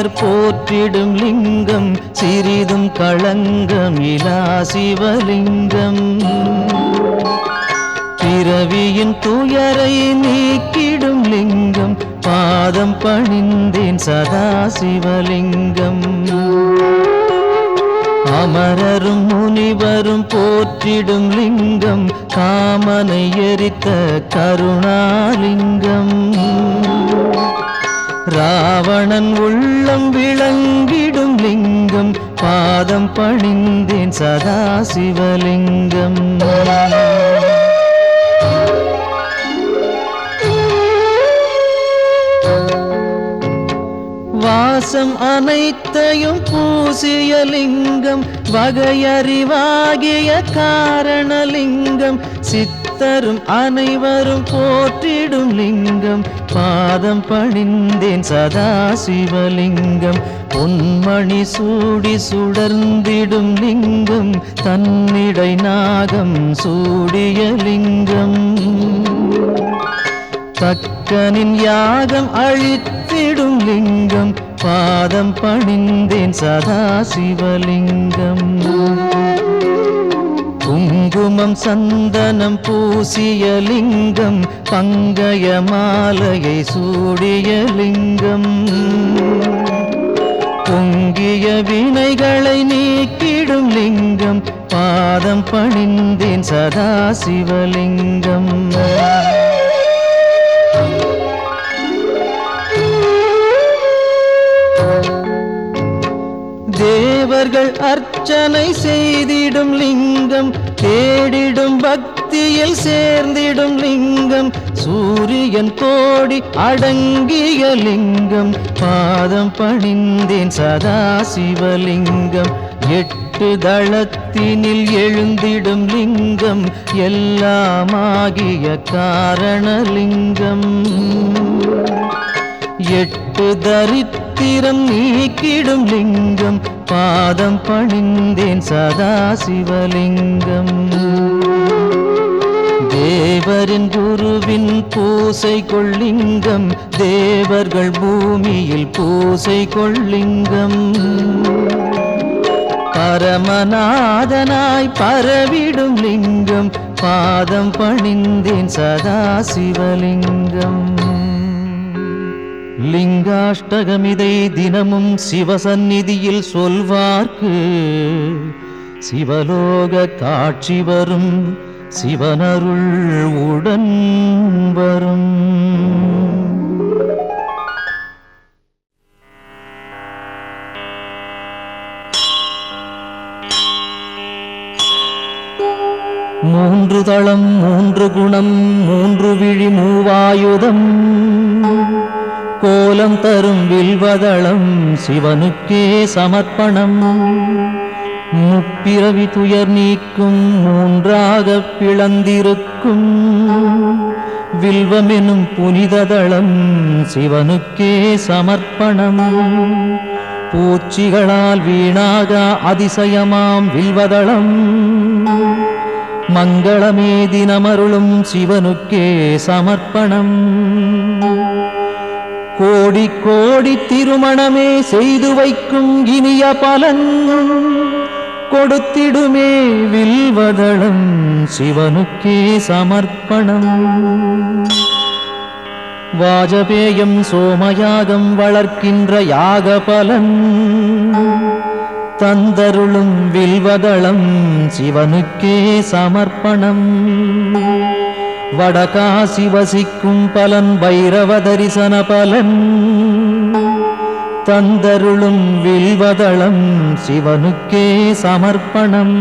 சித்தர் போற்றிடும் லிங்கம் சிறிதும் களங்கம் இலா சிவலிங்கம். பிறவியின் துயரை நீக்கிடும் லிங்கம் பாதம் பணிந்தேன் சதா சிவலிங்கம். அமரரும் முனிவரும் போற்றிடும் லிங்கம் காமனை எரித்த கருணாலிங்கம். ராவணன் உள்ளம் விளங்கிடும் லிங்கம் பாதம் பணிந்தேன் சதா சிவலிங்கம். வாசம் அனைத்தையும் பூசிய லிங்கம் வகையறிவாகிய காரணலிங்கம். சித்தரும் அனைவரும் போற்றிடும் லிங்கம் பாதம் பணிந்தேன் சதா சிவலிங்கம். பொன்மணி சூடி சுடர்ந்திடும் லிங்கம் தன்னிடை நாகம் சூடிய லிங்கம். தக்கனின் யாகம் அழித்திடும் லிங்கம் பாதம் பணிந்தேன் சதா சிவலிங்கம். குங்குமம் சந்தனம் பூசிய லிங்கம் பங்கய மாலையை சூடிய லிங்கம். பொங்கிய வினைகளை நீக்கிடும் லிங்கம் பாதம் பணிந்தேன் சதா சிவலிங்கம். தேவர்கள் அர்ச்சனை செய்திடும் லிங்கம் தேடிடும் பக்தியில் சேர்ந்திடும் லிங்கம். சூரியன் கோடி அடங்கிய லிங்கம் பாதம் பணிந்தேன் சதா சிவலிங்கம். 8 தளத்தினில் எழுந்திடும் லிங்கம் எல்லாமாகிய காரணலிங்கம். 8 தரித்திரம் நீக்கிடும் லிங்கம் பாதம் பணிந்தேன் சதா சிவலிங்கம். தேவரின் குருவின் பூசை கொள்ளிங்கம் தேவர்கள் பூமியில் பூசை கொள்ளிங்கம். பரமநாதனாய் பரவிடும் லிங்கம் பாதம் பணிந்தேன் சதா சிவலிங்கம். லிங்காஷ்டகமிதை தினமும் சிவசந்நிதியில் சொல்வார்க்கு சிவலோக காட்சி வரும் சிவனருள் உடன் வரும். மூன்று தளம் 3 குணம் 3 விழி 3 ஆயுதம் கோலம் தரும் வில்வதளம் சிவனுக்கே சமர்ப்பணம். முப்பிறவி துயர் நீக்கும் 3ஆக பிளந்திருக்கும் வில்வமெனும் புனிததளம் சிவனுக்கே சமர்ப்பணம். பூச்சிகளால் வீணாக அதிசயமாம் வில்வதளம் மங்களமே தினமருளும் சிவனுக்கே சமர்ப்பணம். கோடி கோடி திருமணமே செய்து வைக்கும் இனிய பலன் கொடுத்திடுமே வில்வதளம் சிவனுக்கே சமர்ப்பணம். வாஜபேயம் சோமயாகம் வளர்க்கின்ற யாக பலன் தந்தருளும் வில்வதளம் சிவனுக்கே சமர்ப்பணம். வடகாசி வசிக்கும் பலன் பைரவ தரிசன பலன் தந்தருளும் வில்வதளம் சிவனுக்கே சமர்ப்பணம்.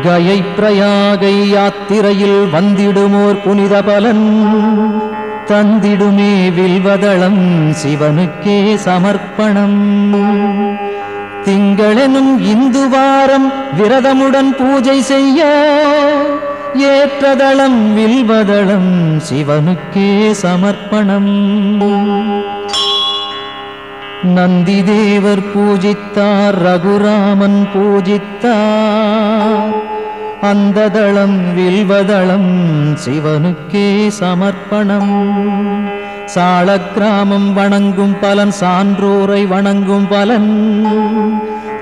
கயை பிரயாகை யாத்திரையில் வந்திடுமோர் புனித பலன் தந்திடுமே வில்வதளம் சிவனுக்கே சமர்ப்பணம். திங்களெனும் இந்து வாரம் விரதமுடன் பூஜை செய்ய ஏற்றதளம் வில்வதளம் சிவனுக்கே சமர்ப்பணம். நந்தி தேவர் பூஜித்தார் ரகுராமன் பூஜித்தார் அந்த தளம் வில்வதளம் சிவனுக்கே சமர்ப்பணம். சாளக்கிராமம் வணங்கும் பலன் சான்றோரை வணங்கும் பலன்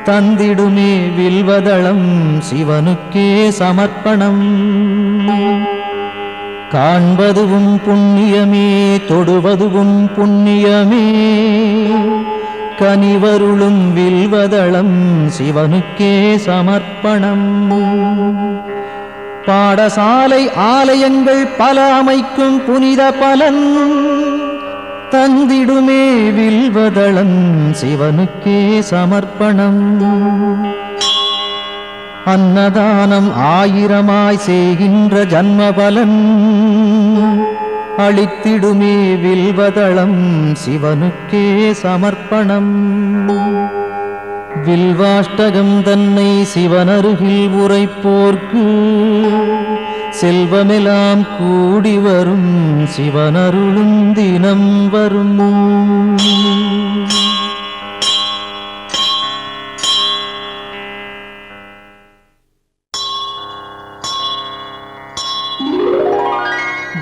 தந்திடுமே வில்வதளம் சிவனுக்கே சமர்ப்பணம். காண்பதுவும் புண்ணியமே தொடுவதுவும் புண்ணியமே கனிவருளும் வில்வதளம் சிவனுக்கே சமர்ப்பணம். பாடசாலை ஆலயங்கள் பல அமைக்கும் புனித பலன் தந்திடுமே வில்வதளம் சிவனுக்கே சமர்ப்பணம். அன்னதானம் ஆயிரமாய் செய்கின்ற ஜன்ம பலன் அளித்திடுமே வில்வதளம் சிவனுக்கே சமர்ப்பணம். வில்வாஷ்டகம் தன்னை சிவனருகில் உரைப்போர்க்கு செல்வமெல்லாம் கூடி வரும் சிவனருளும் தினம் வரும்.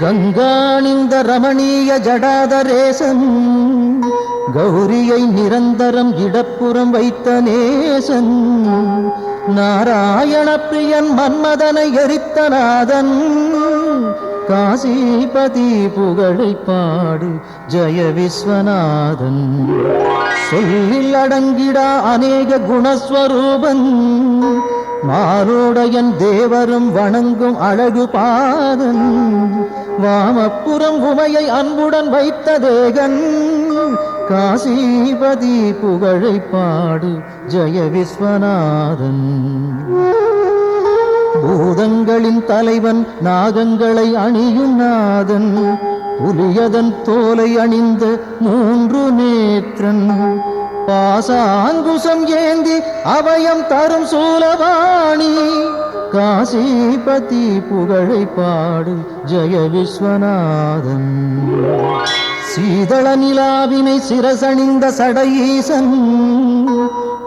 கங்காணிந்த ரமணீய ஜடாதரேசன் கௌரியை நிரந்தரம் இடப்புறம் வைத்த நேசன் நாராயண பிரியன் மன்மதனை எரித்த நாதன் காசிபதி புகழை பாடு ஜெய விஸ்வநாதன். சொல்லில் அடங்கிடா அநேக குணஸ்வரூபன் மாரோடையன் தேவரும் வணங்கும் அழகு பாதன் வாமப்புறம் உமையை அன்புடன் வைத்த தேகன் காசிபதி புகழை பாடு ஜெய விஸ்வநாதன். பூதங்களின் தலைவன் நாகங்களை அணியும் நாதன் புலியதன் தோலை அணிந்த மூன்று நேத்திரன் பாசாங்குசம் ஏந்தி அபயம் தரும் சூலவாணி காசிபதி புகழை பாடு ஜெய விஸ்வநாதன். சீதள நிலாவினை சிரசணிந்த சடையீசன்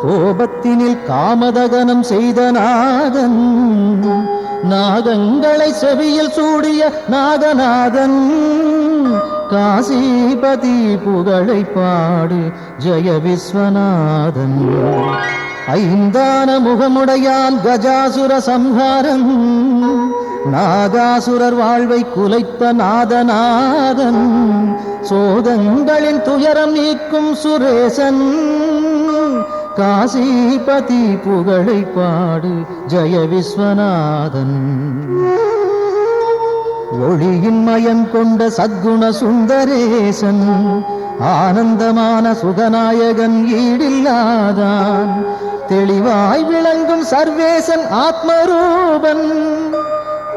கோபத்தினில் காமதகனம் செய்த நாதன் நாகங்களை செவியில் சூடிய நாகநாதன் காசிபதி புகழை பாடு ஜெய விஸ்வநாதன். ஐந்தான முகமுடையான் கஜாசுர சம்ஹாரன் நாகாசுரர் வாழ்வை குலைத்த நாதநாதன் சோதங்களின் துயரம் நீக்கும் சுரேசன் காசிபதி புகழை பாடு ஜெய விஸ்வநாதன். ஒளியின் மயம் கொண்ட சத்குண சுந்தரேசன் ஆனந்தமான சுகநாயகன் ஈடில்லாதான் தெளிவாய் விளங்கும் சர்வேசன் ஆத்மரூபன்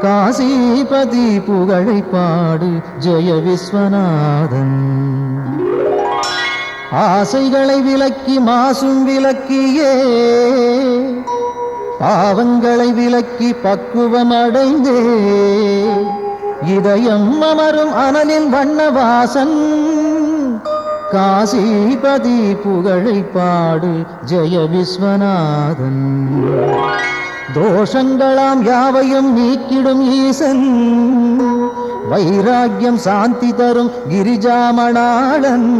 காசிபதி புகழை பாடு ஜெய விஸ்வநாதன். ஆசைகளை விலக்கி மாசும் விலக்கியே பாவங்களை விலக்கி பக்குவம் அடைந்தே இதயம் அமரும் அனலின் வண்ணவாசன் காசிபதி புகழை பாடு ஜெய விஸ்வநாதன். தோஷங்களாம் யாவையும் நீக்கிடும் ஈசன் வைராக்கியம் சாந்தி தரும் கிரிஜாமணாளன்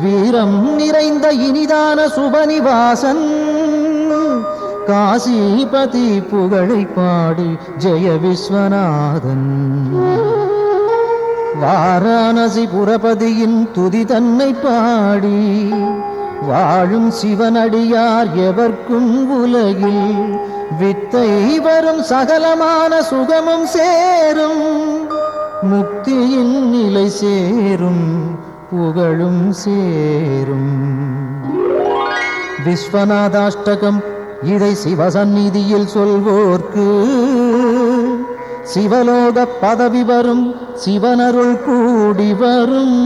வீரம் நிறைந்த இனிதான சுபநிவாசன் காசிபதி புகழை பாடு ஜெய விஸ்வநாதன். வாரணாசி புரபதியின் துதி தன்னை பாடி வாழும் சிவனடியார் எவர்க்கும் உலகில் வித்தை வரும் சகலமான சுகமும் சேரும் முக்தியின் நிலை சேரும் புகழும் சேரும். விஸ்வநாதாஷ்டகம் இதை சிவசந்நிதியில் சொல்வோர்க்கு சிவலோக பதவி வரும் சிவனருள் கூடி வரும்.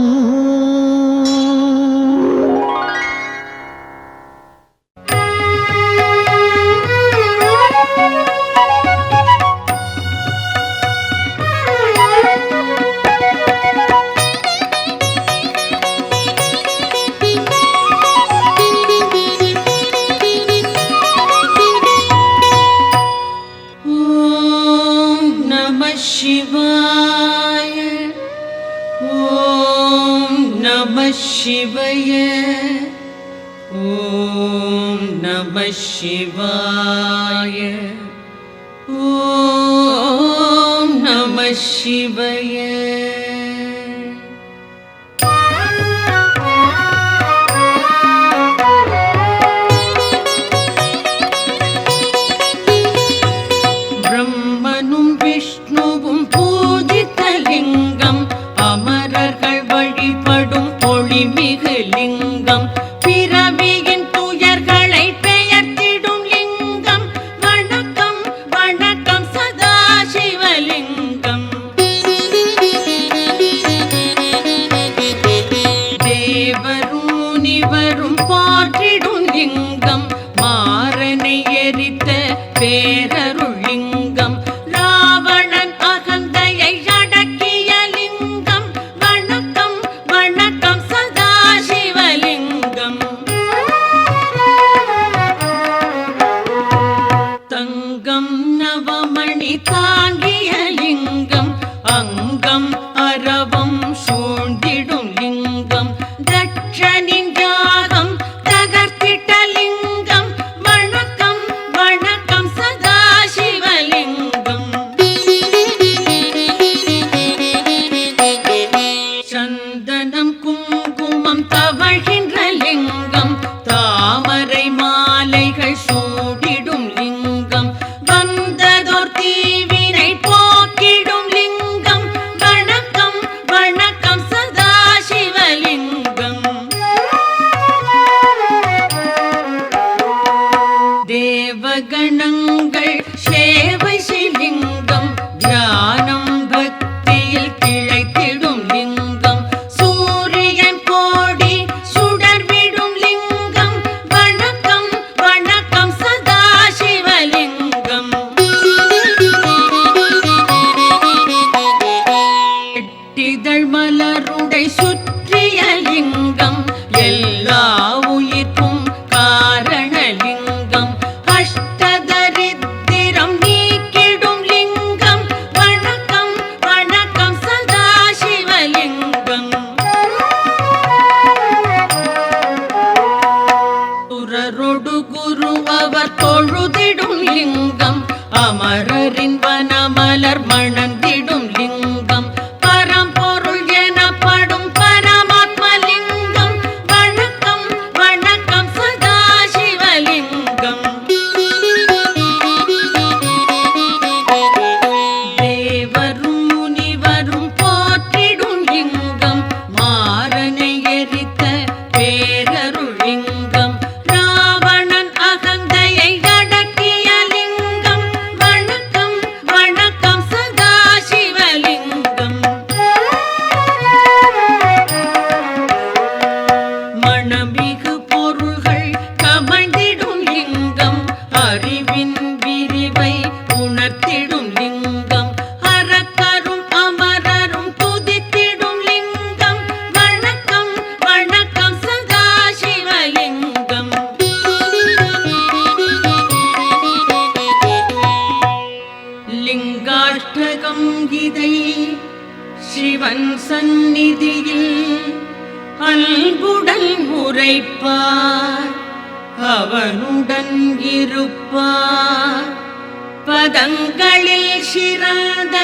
शिवाय ओम சிவய. ஓம் நம சிவாய. ஓம் நம சிவய. பிரம்மனும் விஷ்ணுவும் பூஜித்த லிங்கம், அமரர்கள் வழிபடும் ஒளிமிகு லிங்கம், பிறவியின் துயர்களை பெயர்த்திடும் லிங்கம். வணக்கம் வணக்கம் சதாசிவலிங்கம். தேவரும் முனிவரும் போற்றிடும் லிங்கம், மாறனை எரித்த பேரருள் லிங்கம், ராவணன் அகந்தையை அடக்கிய லிங்கம். வணக்கம் வணக்கம் சதாசிவலிங்கம். தங்கம் நவமணி தாங்கிய லிங்கம், அங்கம் அரவம் சூழ்ந்திடும் லிங்கம், தட்சனின் யாகம் தகர்த்திட்ட லிங்கம். வணக்கம் வணக்கம் சதாசிவலிங்கம். சந்தனம் குங்குமம் தவழ்கின்ற லிங்கம், தாமரை மாலைகள் சூடிடும் லிங்கம், வந்ததோர் தீவினை போக்கிடும் லிங்கம். வணக்கம் வணக்கம் சதாசிவலிங்கம். தேவகணங்கள் சேவை செய்லிங்கம், தியானம் பக்தியில் திளைத்திடும் லிங்கம், சூரியன் கோடி சுடர்விடும் லிங்கம். வணக்கம் வணக்கம் சதாசிவலிங்கம். எட்டிதழ் மலருடை சுற்றிய லிங்கம், எல்லா உயிர்க்கும் காரணலிங்கம், அஷ்டதரித்திரம் நீக்கிடும் லிங்கம். வணக்கம் வணக்கம் சதாசிவலிங்கம். சுரரொடு குரு அவர் தொழுதிடும் லிங்கம், அமரரின் வனமலர் மணந்திடும் லிங்கம், பரம்பொருள் எனப்படும் பரமாத்மலிங்கம். வணக்கம் வணக்கம் சதாசிவலிங்கம். தேவரும் முனிவரும் போற்றிடும் லிங்கம், மாறனை எரித்த பேரருள் லிங்கம், ராவணன் அகந்தையை அடக்கிய லிங்கம். வணக்கம் வணக்கம் சதாசிவலிங்கம். மணமிகு பொருள்கள் கமழ்ந்திடும் லிங்கம், அறிவின் விரிவை உணர்த்திடும் லிங்கம், அரக்கரும் அமரரும் துதித்திடும் லிங்கம். வணக்கம் வணக்கம் சதாசிவலிங்கம். லிங்காஷ்டகம் இதை சிவன் சந்நிதியில் அன்புடன் உரைப்பார், அவனுடன் இருப்பார். பதங்களில் சிறந்த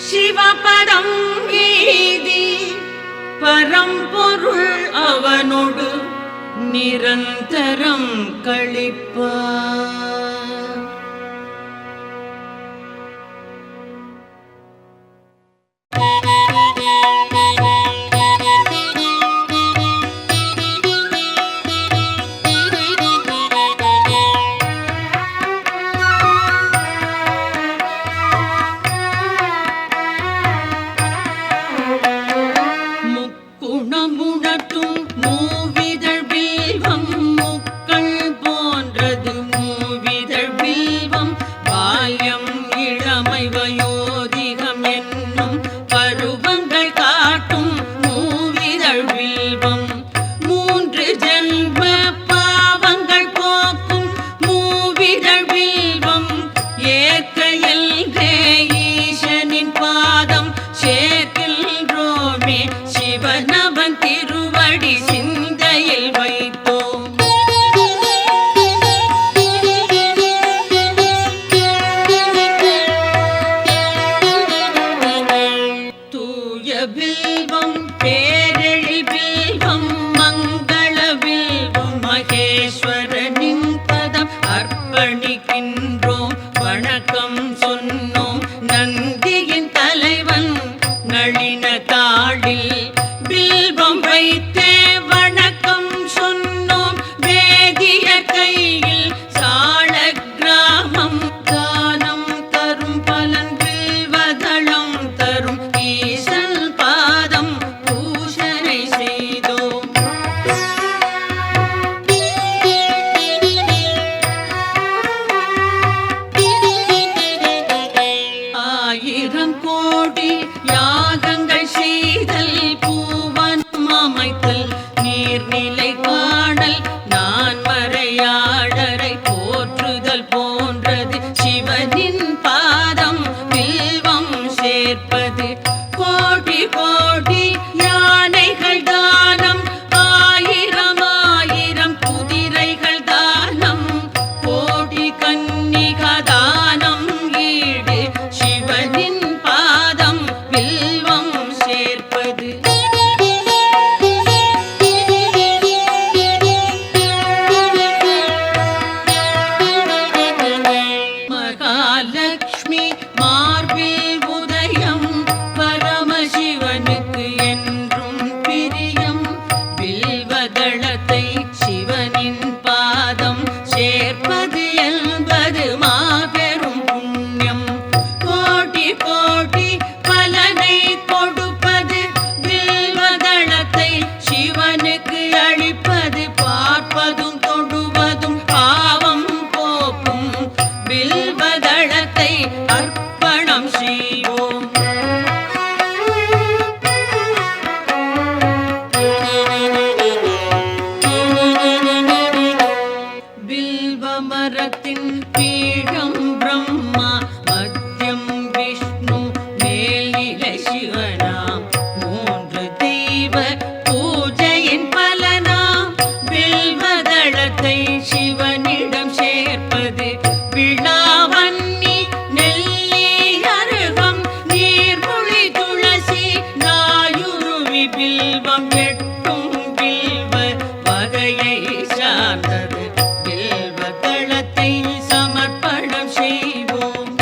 சிவபதம் மீதி, பரம்பொருள் அவனோடு நிரந்தரம் கழிப்பார். முக்குணமுணர்த்தும் மூவிதழ் வில்வம், முக்கள் போன்றது மூவி செய்தோம் வணக்கம் சொன்னோம் நந்தியின் தலைவன் நளின தாளில் பில்வம் வைத்தே வணக்கம் சொன்னோம் வேதிய கையில் சாள கிராமம் தானம் தரும் பலன் வில்வதளம் தரும் ஈசன் பாதம் பூஷனை செய்தோம் ஆயிரம் கோடி யாகங்கள் செய்தல் பூவனம் அமைத்தல் நீர்நிலை காணல் நான் மறையாடரை போற்றுதல் போன்றது சிவனின் பாதம் வில்வம் சேர்ப்பது கோடி கோடி யானைகள் தானம் ஆயிரம் ஆயிரம் குதிரைகள் தானம் கோடி கன்னிகா தானம் ஈடு சிவனின் பாதம் வில்வம் சேர்ப்பது மகாலட்சுமி மார்பில் உதயம் பரமசிவனுக்கு என்றும் பிரியம் வில்வதளத்தை சிவனின் பாதம் சேர்ப்பது என்பது மாபெரும் புண்ணியம் கோடி கோடி பலனை கொடுப்பது வில்வதளத்தை சிவனுக்கு அளிப்பது பார்ப்பதும் தொடுவதும் பாவம் போக்கும் வில்வதளத்தை அர்ப்பணம் செய்வோம் வில்வ மரத்தின் பீடம் பிரம்மா மத்தியம் விஷ்ணு மேல்நிலை சிவனாம் மூன்று தெய்வ பூஜையின் பலனாம் வில்வதளத்தை சிவனிடம் சேர்ப்பது விழாவன்னி நெல்லி அருகம் நீர்மொழி துளசி நாயுருவி பில்வம் எட்டும் பில்வ வகையை சார்ந்தது வில்வதளத்தை சமர்ப்பணம் செய்வோம்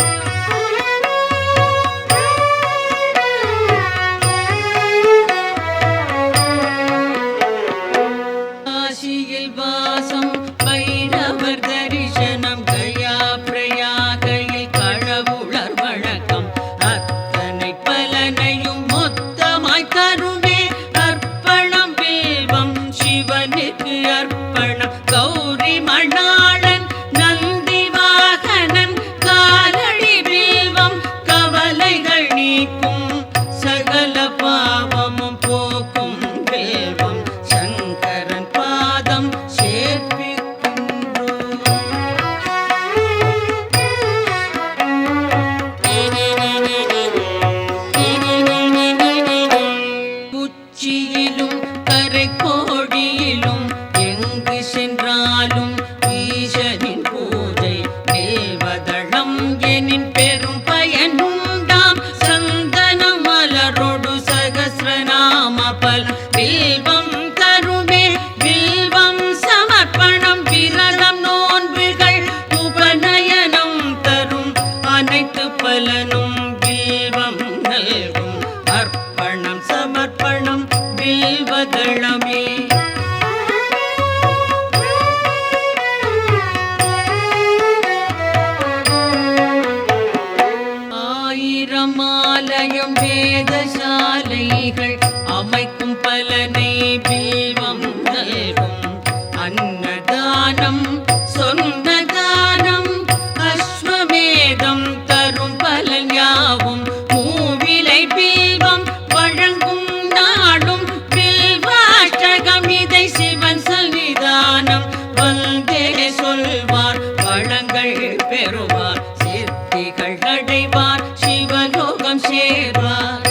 காசியில் வாசம் பைரவர் தரிசனம் கயா பிரயாகையில் கடவுளர் வணக்கம் அத்தனை பலனையும் மொத்தமாய் தருவே அர்ப்பணம் வில்வம் சிவனுக்கு அர்ப்பணம் கௌரி மணாளன் நந்தி வாகனன் காலடி வில்வம் கவலைகள் நீக்கும் சகல பாவமும் போக்கும் வில்வம் சங்கரன் பாதம் சேர்ப்பிக்கின்றோம் உச்சியிலும் கரை கோடியிலும் எங்கு சென்றாலும் ஈசனின் பூஜை வில்வதளம் எனின் பெரும் பயனுண்டாம் சந்தன மலரோடு சகஸ்ரநாம பல் வில்வம் தருமே வில்வம் சமர்ப்பணம் விரதம் நோன்புகள் உபநயனம் தரும் அனைத்து பலனும் வில்வம் நல்கும் அர்ப்பணம் சமர்ப்பணம் வில்வதளமே ஆயிரம் ஆலயம் வேதசாலைகள் அமைக்கும் பலனை வில்வம் நல்கும் அன்னதானம் சொன்ன தானம் அஸ்வமேதம் தரும் பலன் யாவும் மூவிலை வில்வம் வழங்கும் நாடும் வில்வாஷ்டகம் இதை சிவன் சன்னிதானம் வந்தே சொல்வார் வளங்கள் பெறுவார் சித்திகள் அடைவார் சிவலோகம் சேர்வார்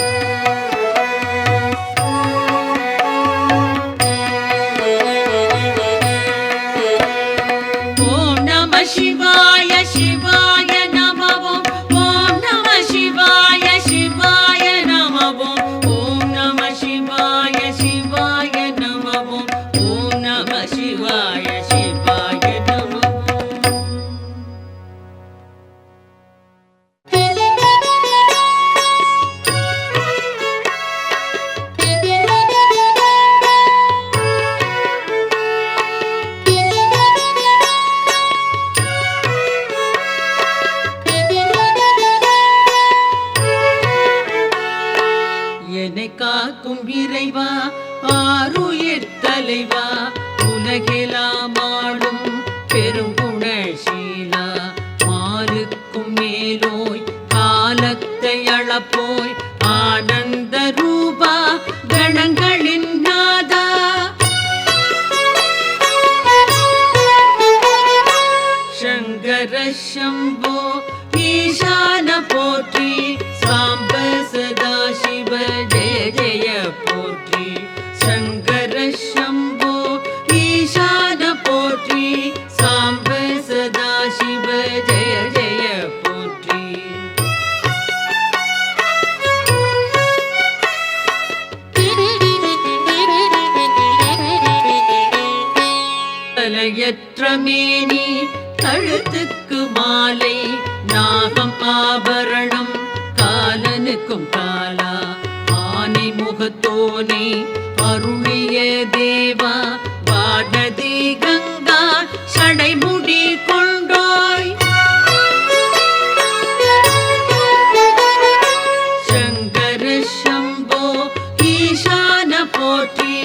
ஓம் நம சிவாய சிவாய நம ஓம் நம சிவாய சிவாய நம ஓம் நம சிவாய சிவாய நம ஓம் நம 么 சிவாய சிவாய நமோ. காக்கும் இறைவா ஆருயிர் தலைவா உலகெல்லாம் ஆளும் பெருங்குணசீலா மாலுக்கும் மேலோய் காலத்தை அளப்போய் ஆனந்த ரூபா கணங்களின் நாதா சங்கர சம்போ ஈசான போற்றி சாம்ப சதா சிவ ஜெய ஜெய போற்றி சங்கர சம்போ ஈசான போற்றி சாம்ப சதா சிவ ஜெய ஜெய போற்றி தலையற்ற மேனி கழுத்துக்கு மாலை நாகம் ஆபரணம் காலனுக்கும் காலா ஆனை முகத்தோனே அருளிய தேவா வானதி கங்கா சடைமுடி கொண்டோய் சங்கர சம்போ ஈசான போற்றி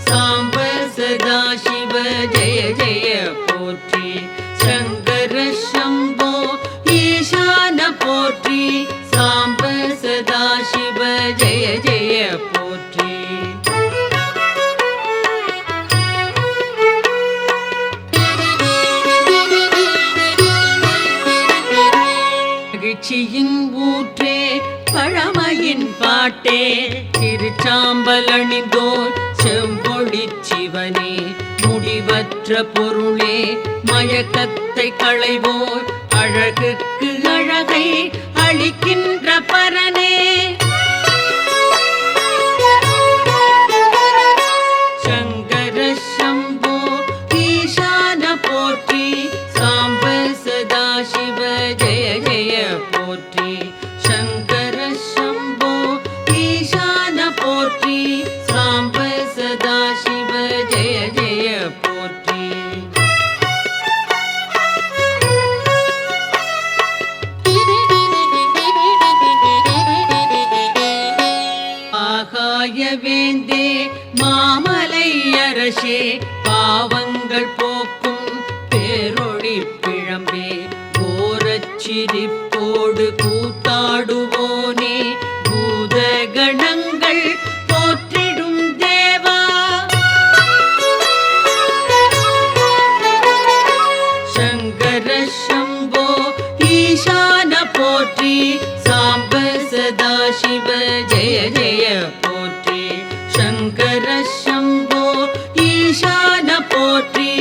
சாம்ப சதா சிவ ஜெய ஜெய போற்றி சங்கர சம்போ ஈசான போற்றி சாம்ப சதா சிவ ஜெய ஜெய போற்றி மகிழ்ச்சியின் ஊற்றே பழமையின் பாட்டே திருச்சாம்பல் அணிந்தோர் செம்பொழி சிவனே முடிவற்ற பொருளே மயக்கத்தை களைவோர் அழகுக்கு அழகை அளிக்கின்ற பரனே சங்கர சம்போ ஈசான போற்றி சாம்ப சதா சிவ ஜெய ஜெய போற்றி சங்கர சம்போ ஈசான போற்றி சாம்ப சதா சிவ ஜெய ஜெய போற்றி ஆகாய வேந்தே மாமலை அரசே பாவங்கள் போக்கும் பேரொளி பிழம்பே கோரச்சிரிப்போடு கூத்தாடுவோனே பூத கணங்கள் போற்றிடும் தேவா சங்கர சம்போ ஈசான போற்றி சாம்ப சதா சிவ ஜெய ஜெய போற்றி சங்கர சம்போ ஈசான போற்றி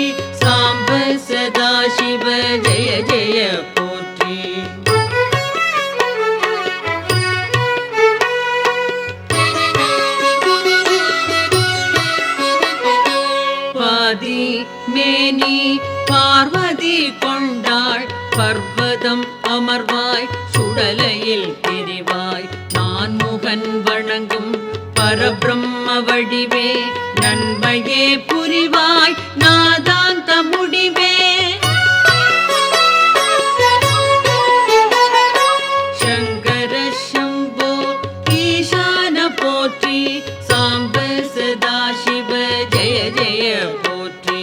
சாம்ப சதா சிவ ஜெய ஜெய போற்றி பாதி மேனி பார்வதி கொண்டாள் பர்வதம் அமர்வாய் சுடலையில் திரிவாய் நான் முகன் வணங்கும் பரபிரம்ம வடிவே நன்மையே புரிவாய் நாதாந்த முடிவே சங்கர சம்போ ஈசான போற்றி சாம்ப சதா சிவ ஜெய ஜெய போற்றி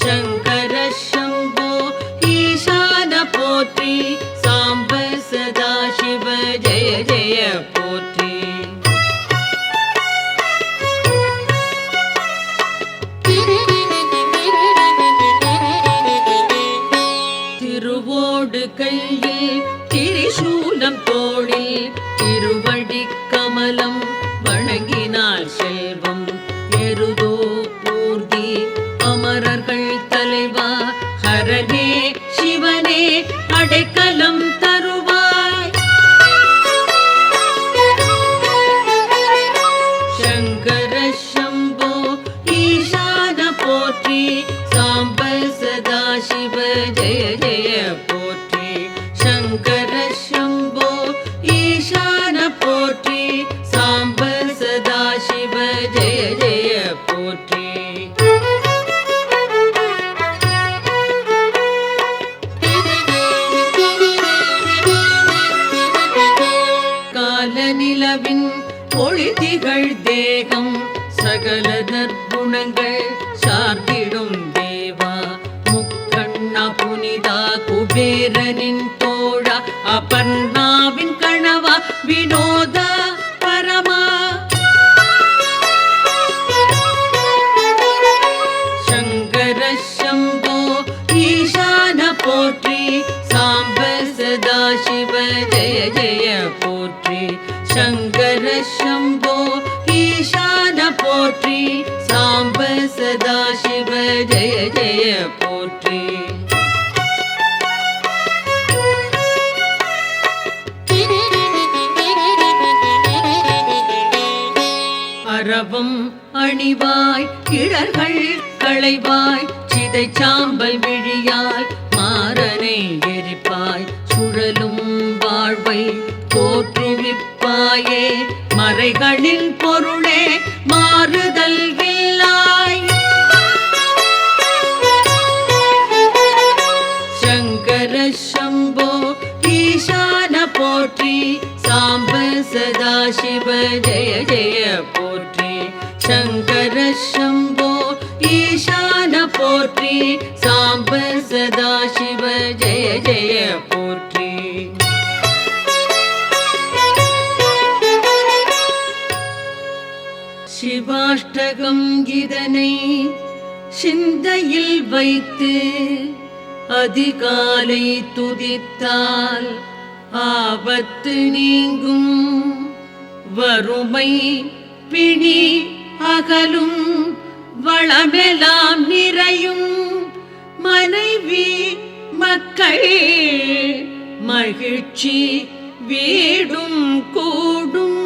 சங்கர சம்போ ஈசான போற்றி சாம்ப சதா சிவ ஜெய ஜெய போற்றி திருவோடு கையில் திரிசூலம் தோளில் திருவடி கமலம் வணங்கினாள் செல்வம் எருதோ பூர்த்தி அமரர்கள் தலைவா ஹரனே சிவனே அடைக்கலம் தருவாய் சங்கர சம்போ ஈசான போற்றி சாம்ப சதா சிவ ஜெய ஜெய போற்றி சங்கர சம்போ ஈசான போற்றி சாம்ப சதா சிவ ஜெய ஜெய போற்றி கால நிலவின் ஒளிதிகள் தேகம் சகல நற்குணங்கள் சார்ந்திடும் தேவா முக்கண்ணா புனிதா குபேரனின் தோழா அபர்ணாவின் கணவா வினோதா பரமா சங்கர சம்போ ஈசான போற்றி சாம்ப சதா சிவ ஜெய ஜெய போற்றி சங்கர சம்போ ஈசான போற்றி சாம்ப சதா சிவ ஜெய ஜெய போற்றி அரவம் அணிவாய் இடர்கள் களைவாய் சிதை சாம்பல் விழியாய் மாறனை எரிப்பாய் சுழலும் வாழ்வை தோற்றுவிப்பாயே மறைகளின் பொருளே மாறுதல் இல்லாய் சங்கர சம்போ ஈசான போற்றி சாம்ப சதா சிவ ஜெய ஜெய போற்றி சங்கர சம்போ ஈசான போற்றி சாம்ப சதா சிவ ஜெய ஜெய போற்றி சிவாஷ்டகம் இதனை சிந்தையில் வைத்து அதிகாலை துதித்தால் ஆபத்து நீங்கும் வறுமை பிணி அகலும் வளமெல்லாம் நிறையும் மனைவி மக்கள் மகிழ்ச்சி வீடும் கூடும்